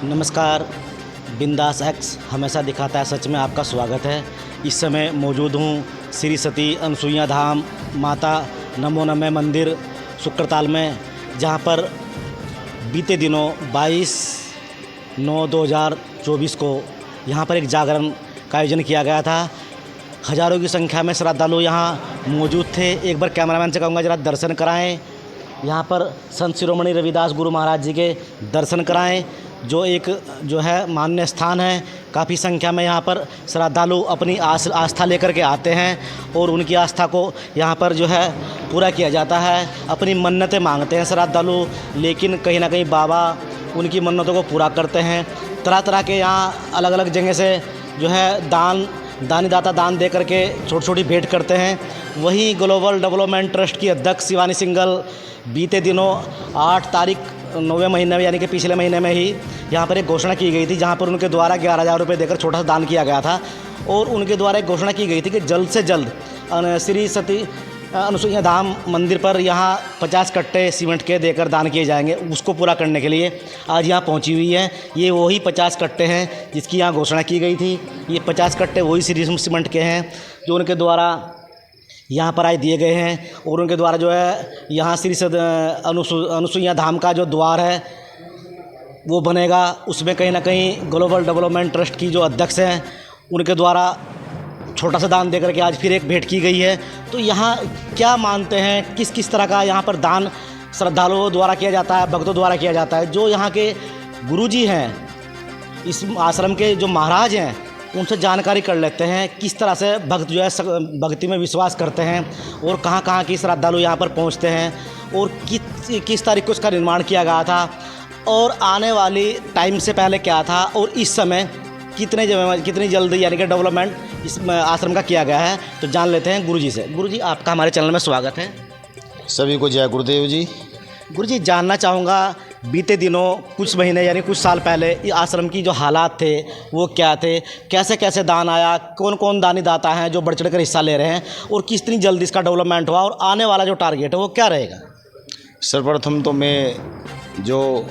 नमस्कार। बिंदास एक्स हमेशा दिखाता है सच में आपका स्वागत है। इस समय मौजूद हूँ श्री सती अनसुईया धाम माता नमो नमः मंदिर शुक्रताल में, जहाँ पर बीते दिनों 22/9/2024 को यहाँ पर एक जागरण का आयोजन किया गया था। हज़ारों की संख्या में श्रद्धालु यहाँ मौजूद थे। एक बार कैमरामैन से कहूँगा ज़रा दर्शन कराएं। यहाँ पर संत शिरोमणि रविदास गुरु महाराज जी के दर्शन कराएं, जो है मान्य स्थान है। काफ़ी संख्या में यहाँ पर श्रद्धालु अपनी आस्था लेकर के आते हैं और उनकी आस्था को यहाँ पर जो है पूरा किया जाता है। अपनी मन्नतें मांगते हैं श्रद्धालु, लेकिन कहीं ना कहीं बाबा उनकी मन्नतों को पूरा करते हैं। तरह तरह के यहाँ अलग अलग जगह से जो है दानी दाता दान दे करके छोटी छोटी भेंट करते हैं। वहीं ग्लोबल डेवलपमेंट ट्रस्ट की अध्यक्ष शिवानी सिंघल बीते दिनों 8 तारीख 9वें महीने में यानी कि पिछले महीने में ही यहाँ पर एक घोषणा की गई थी, जहाँ पर उनके द्वारा 11,000 रुपये देकर छोटा सा दान किया गया था। और उनके द्वारा एक घोषणा की गई थी कि जल्द से जल्द श्री सती अनसुईया धाम मंदिर पर यहाँ 50 कट्टे सीमेंट के देकर दान किए जाएंगे। उसको पूरा करने के लिए आज यहाँ पहुँची हुई है। ये वही 50 कट्टे हैं जिसकी यहाँ घोषणा की गई थी। ये 50 कट्टे वही श्री सीमेंट के हैं जो उनके द्वारा यहाँ पर आज दिए गए हैं। और उनके द्वारा जो है यहाँ श्री अनसुईया धाम का जो द्वार है वो बनेगा। उसमें कहीं ना कहीं ग्लोबल डेवलपमेंट ट्रस्ट की जो अध्यक्ष हैं उनके द्वारा छोटा सा दान देकर के आज फिर एक भेंट की गई है। तो यहाँ क्या मानते हैं, किस किस तरह का यहाँ पर दान श्रद्धालुओं द्वारा किया जाता है, भक्तों द्वारा किया जाता है। जो यहाँ के गुरुजी हैं, इस आश्रम के जो महाराज हैं, उनसे जानकारी कर लेते हैं किस तरह से भक्त जो है भक्ति में विश्वास करते हैं और कहाँ कहाँ की श्रद्धालु यहाँ पर पहुँचते हैं और किस तारीख को इसका निर्माण किया गया था और आने वाली टाइम से पहले क्या था और इस समय कितनी जल्दी यानी कि डेवलपमेंट इस आश्रम का किया गया है। तो जान लेते हैं गुरुजी से। गुरुजी, आपका हमारे चैनल में स्वागत है। सभी को जय गुरुदेव जी। गुरुजी, जानना चाहूँगा बीते दिनों कुछ महीने यानी कुछ साल पहले आश्रम की जो हालात थे वो क्या थे, कैसे कैसे दान आया, कौन कौन दानी दाता हैं जो बढ़ चढ़ कर हिस्सा ले रहे हैं और कितनी जल्दी इसका डेवलपमेंट हुआ और आने वाला जो टारगेट है वो क्या रहेगा? सर्वप्रथम तो मैं जो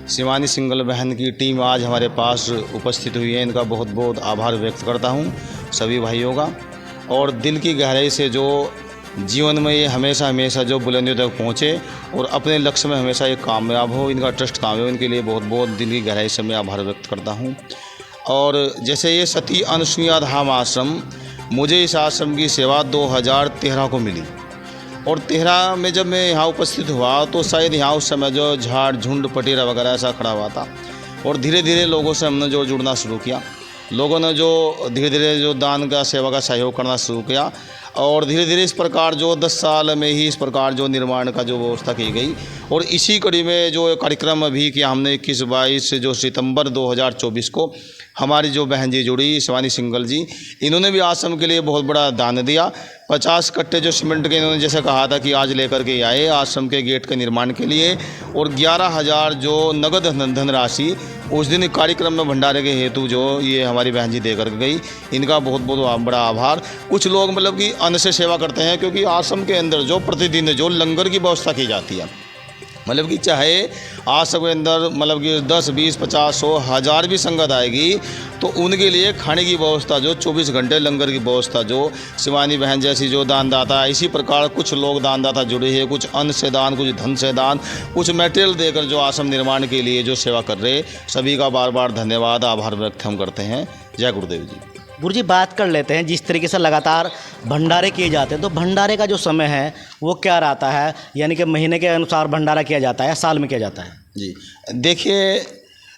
शिवानी सिंघल बहन की टीम आज हमारे पास उपस्थित हुई है, इनका बहुत बहुत आभार व्यक्त करता हूँ सभी भाइयों का। और दिल की गहराई से जो जीवन में ये हमेशा हमेशा जो बुलंदियों तक पहुँचे और अपने लक्ष्य में हमेशा ये कामयाब हो, इनका ट्रस्ट कामयाब हो, इनके लिए बहुत बहुत दिल की गहराई से मैं आभार व्यक्त करता हूँ। और जैसे ये सती अनसुईया धाम आश्रम, मुझे इस आश्रम की सेवा 2013 को मिली और 13 में जब मैं यहाँ उपस्थित हुआ तो शायद यहाँ उस समय जो झाड़ झुंड पटेरा वगैरह ऐसा खड़ा हुआ था। और धीरे धीरे लोगों से हमने जो जुड़ना शुरू किया, लोगों ने जो धीरे धीरे जो दान का सेवा का सहयोग करना शुरू किया और धीरे धीरे इस प्रकार जो 10 साल में ही इस प्रकार जो निर्माण का जो व्यवस्था की गई। और इसी कड़ी में जो कार्यक्रम अभी किया हमने 21-22 जो सितंबर 2024 को हमारी जो बहन जी जुड़ी शिवानी सिंघल जी, इन्होंने भी आश्रम के लिए बहुत बड़ा दान दिया। 50 कट्टे जो सीमेंट के इन्होंने जैसे कहा था कि आज लेकर के आए आश्रम के गेट के निर्माण के लिए और 11,000 जो नगद धनराशि उस दिन कार्यक्रम में भंडारे के हेतु जो ये हमारी बहन जी दे कर गई, इनका बहुत बहुत बड़ा आभार। कुछ लोग मतलब कि अन्न से सेवा करते हैं, क्योंकि आश्रम के अंदर जो प्रतिदिन जो लंगर की व्यवस्था की जाती है, मतलब कि चाहे आश्रम के अंदर मतलब कि 10, 20, 50, 100, 1000 भी संगत आएगी तो उनके लिए खाने की व्यवस्था जो 24 घंटे लंगर की व्यवस्था जो शिवानी बहन जैसी जो दानदाता है, इसी प्रकार कुछ लोग दानदाता जुड़े हैं, कुछ अन्न से दान, कुछ धन से दान, कुछ मटेरियल देकर जो आश्रम निर्माण के लिए जो सेवा कर रहे, सभी का बार बार धन्यवाद आभार व्यक्त हम करते हैं। जय गुरुदेव जी। गुरुजी, बात कर लेते हैं जिस तरीके से लगातार भंडारे किए जाते हैं, तो भंडारे का जो समय है वो क्या रहता है, यानी कि महीने के अनुसार भंडारा किया जाता है, साल में किया जाता है? जी देखिए,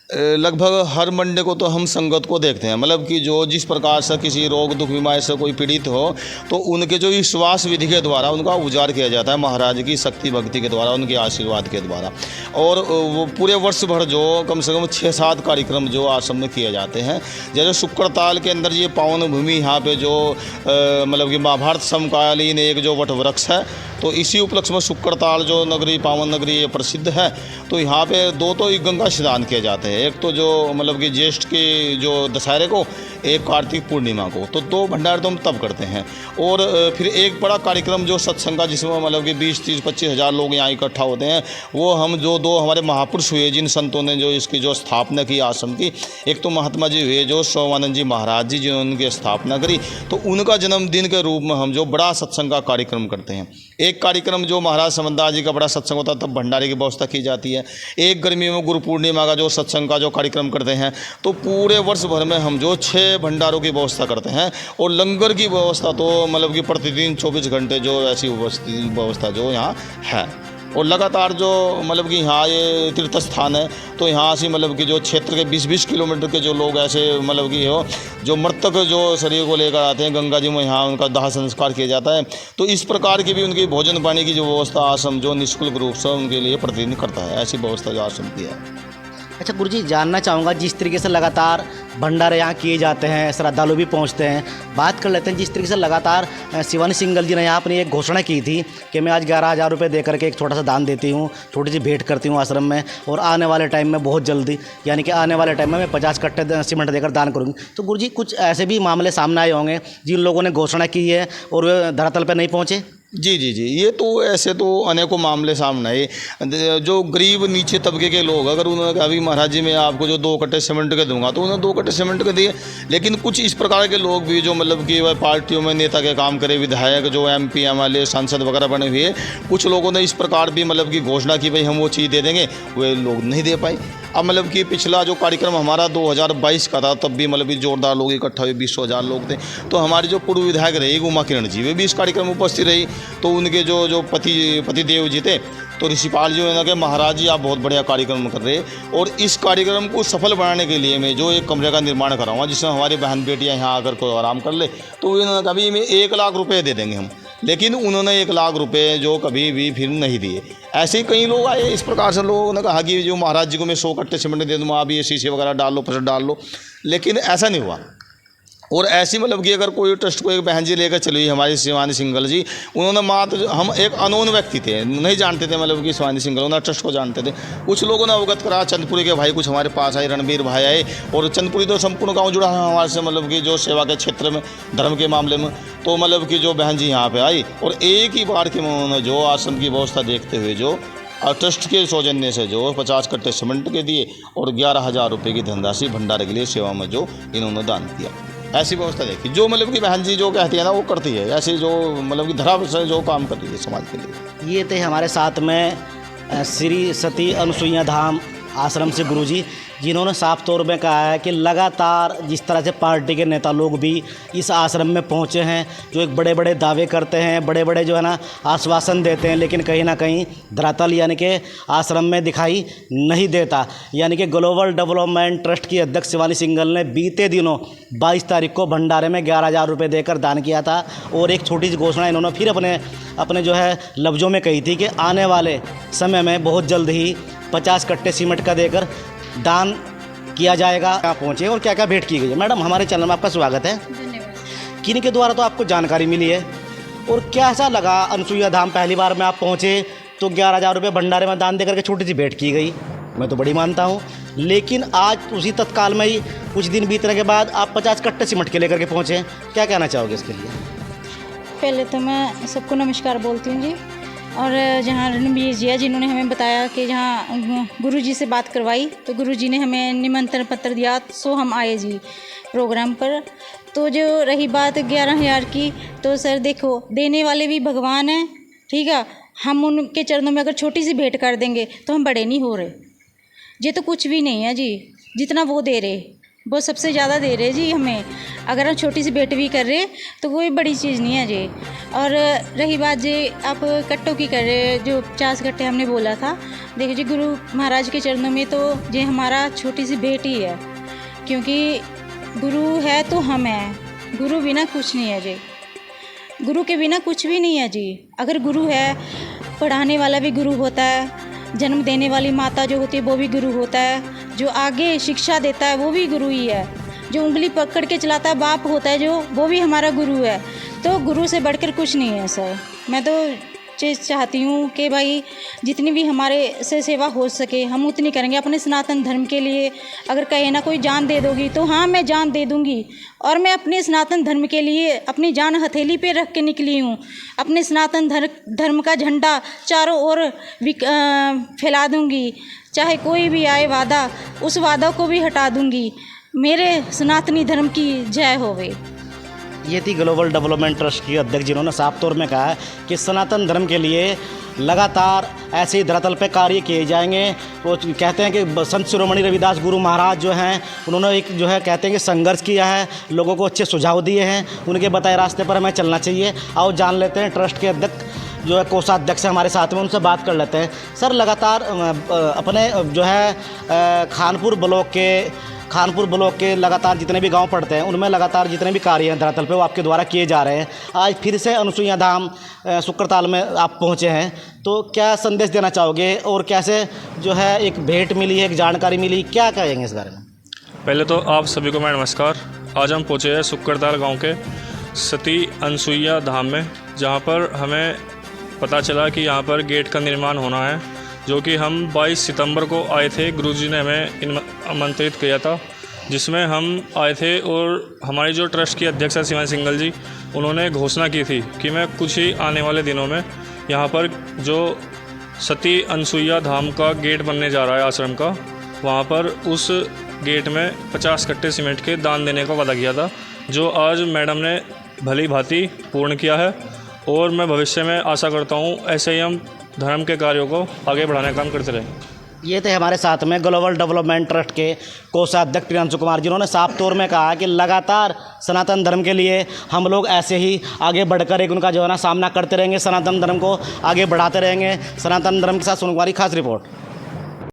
लगभग हर मंडे को तो हम संगत को देखते हैं, मतलब कि जो जिस प्रकार से किसी रोग दुख बीमारी से कोई पीड़ित हो तो उनके जो विश्वास विधि के द्वारा उनका उजाड़ किया जाता है महाराज की शक्ति भक्ति के द्वारा, उनके आशीर्वाद के द्वारा। और वो पूरे वर्ष भर जो कम से कम 6-7 कार्यक्रम जो आश्रम में किए जाते हैं। जैसे शुक्रताल के अंदर ये पावन भूमि, यहाँ पे जो मतलब कि महाभारत समकालीन एक जो वट वृक्ष है तो इसी उपलक्ष्य में शुक्रताल जो नगरी पावन नगरी ये प्रसिद्ध है। तो यहाँ पे दो तो गंगा स्नान किए जाते हैं, एक तो जो मतलब कि ज्येष्ठ के जो दशहरे को, एक कार्तिक पूर्णिमा को। तो दो भंडारे तो हम तब करते हैं। और फिर एक बड़ा कार्यक्रम जो सत्संग का, जिसमें मतलब कि 20, 30, 25 हज़ार लोग यहाँ इकट्ठा होते हैं, वो हम जो दो हमारे महापुरुष हुए जिन संतों ने जो इसकी जो स्थापना की आश्रम की, एक तो महात्मा जी हुए जो सोमानंद जी महाराज जी जिन्होंने उनकी स्थापना करी, तो उनका जन्मदिन के रूप में हम जो बड़ा सत्संग का कार्यक्रम करते हैं। एक कार्यक्रम जो महाराज समंदास जी का बड़ा सत्संग होता है तब भंडारे की व्यवस्था की जाती है। एक गर्मी में गुरु पूर्णिमा का जो सत्संग का जो कार्यक्रम करते हैं। तो पूरे वर्ष भर में हम जो 6 भंडारों की व्यवस्था करते हैं। और लंगर की व्यवस्था तो मतलब कि प्रतिदिन 24 घंटे जो ऐसी व्यवस्था जो यहाँ है। और लगातार जो मतलब कि यहाँ ये तीर्थ स्थान है, तो यहाँ से मतलब कि जो क्षेत्र के 20-20 किलोमीटर के जो लोग ऐसे मतलब कि हो जो मृतक जो शरीर को लेकर आते हैं गंगा जी में, यहाँ उनका दाह संस्कार किया जाता है। तो इस प्रकार की भी उनकी भोजन पानी की जो व्यवस्था आश्रम जो निःशुल्क रूप से उनके लिए प्रतिदिन करता है। ऐसी व्यवस्था जो आश्रम की है। अच्छा गुरुजी, जानना चाहूँगा जिस तरीके से लगातार भंडारे यहाँ किए जाते हैं, श्रद्धालु भी पहुँचते हैं, बात कर लेते हैं जिस तरीके से लगातार शिवानी सिंगल जी ने यहाँ अपनी एक घोषणा की थी कि मैं आज 11,000 रुपये दे करके एक छोटा सा दान देती हूँ, छोटी सी भेंट करती हूँ आश्रम में, और आने वाले टाइम में बहुत जल्दी यानी कि आने वाले टाइम में मैं 50 कट्टे सीमेंट देकर दान करूँगी। तो गुरुजी कुछ ऐसे भी मामले सामने आए होंगे जिन लोगों ने घोषणा की है और वे धरातल पर नहीं पहुँचे? जी, ये तो ऐसे तो अनेकों मामले सामने आए। जो गरीब नीचे तबके के लोग, अगर उन्होंने कहा अभी महाराज जी मैं आपको जो 2 कट्टे सीमेंट के दूंगा, तो उन्होंने 2 कट्टे सीमेंट के दिए। लेकिन कुछ इस प्रकार के लोग भी जो मतलब कि वह पार्टियों में नेता के काम करे, विधायक जो MP MLA सांसद वगैरह बने हुए, कुछ लोगों ने इस प्रकार भी मतलब कि घोषणा की भाई हम वो चीज़ दे देंगे, वे लोग नहीं दे पाए। अब मतलब कि पिछला जो कार्यक्रम हमारा 2022 का था, तब भी मतलब कि जोरदार लोग इकट्ठा हुए, 20,000 लोग थे। तो हमारी जो पूर्व विधायक रही उमा किरण जी, वे भी इस कार्यक्रम में उपस्थित रही। तो उनके जो पतिदेव जी थे, तो ऋषिपाल जी उन्होंने कहा महाराज जी आप बहुत बढ़िया कार्यक्रम कर रहे हैं, और इस कार्यक्रम को सफल बनाने के लिए मैं जो एक कमरे का निर्माण कराऊंगा जिसमें हमारी बहन बेटियां यहाँ आकर को आराम कर ले। तो उन्होंने कहा भी मैं 1 लाख रुपये दे देंगे हम। लेकिन उन्होंने 1 लाख रुपये जो कभी भी फिर नहीं दिए। ऐसे ही कई लोग आए, इस प्रकार से लोगों ने कहा कि जो महाराज जी को मैं 100 कट्टे सीमेंट दे दूँगा, आप ये शीशे वगैरह डाल लो, प्रेशर डाल लो, लेकिन ऐसा नहीं हुआ। और ऐसी मतलब कि अगर कोई ट्रस्ट को एक बहन जी लेकर चली हमारी शिवानी सिंगल जी, उन्होंने मात्र, हम एक अनोन व्यक्ति थे, नहीं जानते थे मतलब कि शिवानी सिंगल, उन्होंने ट्रस्ट को जानते थे। कुछ लोगों ने अवगत करा, चंदपुरी के भाई कुछ हमारे पास आए, रणबीर भाई आए, और चंदपुरी तो संपूर्ण गाँव जुड़ा है हमारे से मतलब कि जो सेवा के क्षेत्र में, धर्म के मामले में। तो मतलब कि जो बहन जी यहाँ पर आई और एक ही बार के उन्होंने जो आश्रम की व्यवस्था देखते हुए जो ट्रस्ट के सौजन्य से जो 50 कट्टे सीमेंट के दिए और 11,000 रुपये की धनराशि भंडारे के लिए सेवा में जो इन्होंने दान किया। ऐसी व्यवस्था देखी जो मतलब कि बहन जी जो कहती है ना वो करती है, ऐसे जो मतलब कि धरा से जो काम कर रही है समाज के लिए। ये थे हमारे साथ में श्री सती अनुसुईया धाम आश्रम से गुरुजी, जिन्होंने साफ तौर में कहा है कि लगातार जिस तरह से पार्टी के नेता लोग भी इस आश्रम में पहुंचे हैं, जो एक बड़े बड़े दावे करते हैं, बड़े बड़े जो है ना आश्वासन देते हैं, लेकिन कहीं ना कहीं धरातल यानी कि आश्रम में दिखाई नहीं देता। यानी कि ग्लोबल डेवलपमेंट ट्रस्ट की अध्यक्ष शिवानी सिंगल ने बीते दिनों 22 तारीख को भंडारे में 11,000 रुपये देकर दान किया था। और एक छोटी सी घोषणा इन्होंने फिर अपने जो है लफ्ज़ों में कही थी कि आने वाले समय में बहुत जल्द ही 50 कट्टे सीमेंट का देकर दान किया जाएगा। कहाँ पहुँचे और क्या क्या भेंट की गई है? मैडम हमारे चैनल में आपका स्वागत है। धन्यवाद। किन्हीं के द्वारा तो आपको जानकारी मिली है, और कैसा लगा अनुसुईया धाम? पहली बार में आप पहुँचे तो 11,000 रुपये भंडारे में दान देकर के छोटी सी भेंट की गई, मैं तो बड़ी मानता हूँ। लेकिन आज उसी तत्काल में ही कुछ दिन बीतने के बाद आप 50 कट्टे सीमेंट के लेकर के पहुँचे, क्या कहना चाहोगे इसके लिए? पहले तो मैं सबको नमस्कार बोलती हूँ जी। और जहाँ रणबीर जी है जिन्होंने हमें बताया कि जहाँ गुरुजी से बात करवाई, तो गुरुजी ने हमें निमंत्रण पत्र दिया, सो हम आए जी प्रोग्राम पर। तो जो रही बात 11,000 की, तो सर देखो देने वाले भी भगवान हैं, ठीक है। हम उनके चरणों में अगर छोटी सी भेंट कर देंगे तो हम बड़े नहीं हो रहे। ये तो कुछ भी नहीं है जी, जितना वो दे रहे वो सबसे ज़्यादा दे रहे जी हमें। अगर हम छोटी सी भेंट भी कर रहे तो कोई बड़ी चीज़ नहीं है जी। और रही बात जी आप कट्टों की कर रहे, जो 50 कट्टे हमने बोला था, देखो जी गुरु महाराज के चरणों में तो ये हमारा छोटी सी भेंट ही है, क्योंकि गुरु है तो हम हैं, गुरु बिना कुछ नहीं है जी, गुरु के बिना कुछ भी नहीं है जी। अगर गुरु है, पढ़ाने वाला भी गुरु होता है, जन्म देने वाली माता जो होती है वो भी गुरु होता है, जो आगे शिक्षा देता है वो भी गुरु ही है, जो उंगली पकड़ के चलाता है बाप होता है जो, वो भी हमारा गुरु है। तो गुरु से बढ़कर कुछ नहीं है सर। मैं तो चाहती हूँ कि भाई जितनी भी हमारे से सेवा हो सके हम उतनी करेंगे अपने सनातन धर्म के लिए। अगर कहे ना कोई जान दे दोगी तो हाँ मैं जान दे दूँगी, और मैं अपने सनातन धर्म के लिए अपनी जान हथेली पे रख के निकली हूँ। अपने सनातन धर्म का झंडा चारों ओर फैला दूँगी, चाहे कोई भी आए वादा उस वादा को भी हटा दूँगी। मेरे सनातनी धर्म की जय होवे। ये थी ग्लोबल डेवलपमेंट ट्रस्ट की अध्यक्ष जिन्होंने साफ तौर में कहा है कि सनातन धर्म के लिए लगातार ऐसे ही धरातल पे कार्य किए जाएंगे। वो कहते हैं कि संत शिरोमणि रविदास गुरु महाराज जो हैं उन्होंने एक जो है कहते हैं कि संघर्ष किया है, लोगों को अच्छे सुझाव दिए हैं, उनके बताए रास्ते पर हमें चलना चाहिए। आओ जान लेते हैं ट्रस्ट के अध्यक्ष जो है कोषाध्यक्ष है हमारे साथ में, उनसे बात कर लेते हैं। सर लगातार अपने जो है खानपुर ब्लॉक के लगातार जितने भी गांव पड़ते हैं उनमें लगातार जितने भी कार्य हैं धरातल पे वो आपके द्वारा किए जा रहे हैं। आज फिर से अनसुईया धाम शुक्रताल में आप पहुंचे हैं, तो क्या संदेश देना चाहोगे और कैसे जो है एक भेंट मिली, एक जानकारी मिली, क्या कहेंगे इस बारे में? पहले तो आप सभी को मैं नमस्कार। आज हम पहुंचे हैं शुक्रताल गांव के सती अनसुईया धाम में, जहां पर हमें पता चला कि यहां पर गेट का निर्माण होना है, जो कि हम 22 सितंबर को आए थे। गुरुजी ने हमें आमंत्रित किया था, जिसमें हम आए थे और हमारी जो ट्रस्ट की अध्यक्ष है शिवानी सिंगल जी, उन्होंने घोषणा की थी कि मैं कुछ ही आने वाले दिनों में यहाँ पर जो सती अनसुईया धाम का गेट बनने जा रहा है आश्रम का, वहाँ पर उस गेट में 50 कट्टे सीमेंट के दान देने का वादा किया था, जो आज मैडम ने भली भांति पूर्ण किया है। और मैं भविष्य में आशा करता हूँ ऐसे ही हम धर्म के कार्यों को आगे बढ़ाने का काम करते रहें। ये थे हमारे साथ में ग्लोबल डेवलपमेंट ट्रस्ट के कोषाध्यक्ष प्रियांशु कुमार, जिन्होंने साफ तौर में कहा कि लगातार सनातन धर्म के लिए हम लोग ऐसे ही आगे बढ़कर एक उनका जो है ना सामना करते रहेंगे, सनातन धर्म को आगे बढ़ाते रहेंगे। सनातन धर्म के साथ सुनवारी खास रिपोर्ट।